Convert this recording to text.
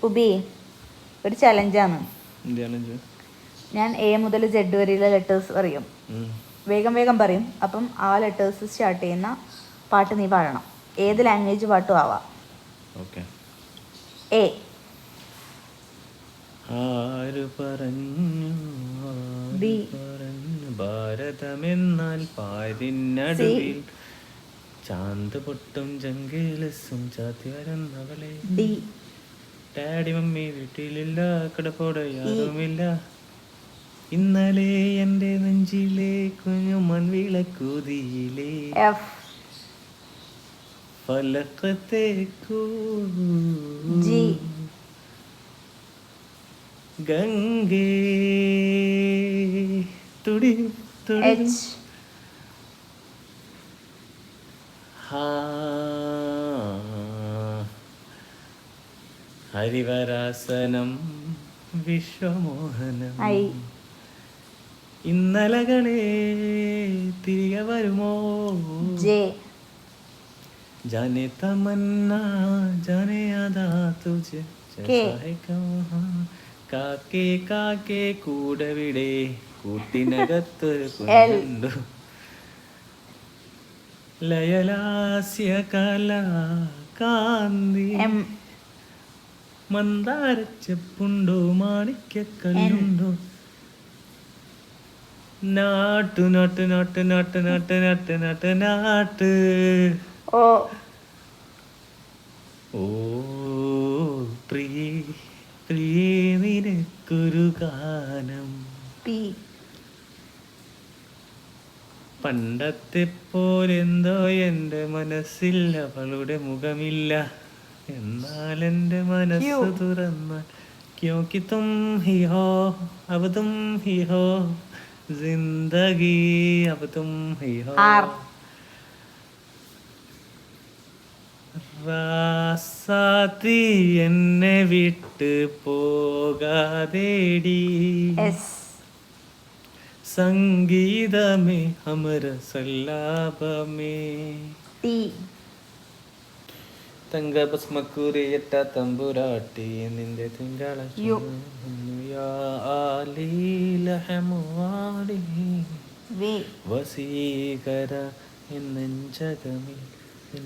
ഉബി ഒരു ചലഞ്ചാണ്. ഞാൻ എ മുതൽ Z വരെയുള്ള ലെറ്റേഴ്സ് പറയും, വേഗം വേഗം പറയും. അപ്പം ആ ലെറ്റേഴ്സ് സ്റ്റാർട്ട് ചെയ്യുന്ന പാട്ട് നീ പാടണം. ഏത് ലാംഗ്വേജ് പാട്ടും ആവാം. എ. ആര് പറഞ്ഞു ഭാരതമെന്നാൽ പാരിനടുവിൽ ചാന്ത് പൊട്ടും ജംഗിലസും ചാത്തി വരുന്നവളെ. ഡി. ഡാഡി മമ്മി വീട്ടിലില്ല, കടപ്പോടെ യാരുമില്ല, ഇന്നലെ എൻ്റെ നെഞ്ചിലെ കുഞ്ഞു മൺവിളക്കൂതിയിലെ. എഫ്. ഫലക്കത്തേക്കൂ ജി. ഗംഗേ തുടി തുടി. എച്ച്. ഹരിവരാസനം വിശ്വമോഹനം. ഐ. ഇന്നലകളെ തിരികെ വരുമോ. ജെ. ജാനെ തമന്നാ ജാനെ ആദാ തുझे. കാക്കേ കാക്കേ കൂടവിടെ കൂട്ടിനകത്തൊരു കുഞ്ഞുണ്ടു. ലയലാസ്യ കലാ കാന്തി. മന്ദാരച്ചെപ്പുണ്ടോ മാണിക്കല്ലുണ്ടോ. നാട്ടു നാട്ടു നാട്ടു നാട്ടു നാട്ടു നാട്ടു നാട്ടു നാട്ട്. ഓ. ഓ പ്രിയേ പ്രിയേ നിനക്കൊരു ഗാനം. പി. പണ്ടത്തെ പോലെന്തോ എൻ്റെ മനസ്സിൽ അവളുടെ മുഖമില്ല, എന്നാൽ എൻ്റെ മനസ്സ് തുറന്നാൽ ക്യോങ്കി തും ഹി ഹോ അബ് തും ഹി ഹോ ജിന്ദഗി അബ് തും ഹി ഹോ. റാസാത്തി എന്നെ വിട്ട് പോകാതേടി. സംഗീതമേ അമര സല്ലാപമേ. തങ്കഭസ്മക്കുറിയട്ട തമ്പുരാട്ടി നിന്റെ തിങ്കള വസീകര എന്നെഞ്ചകമേ.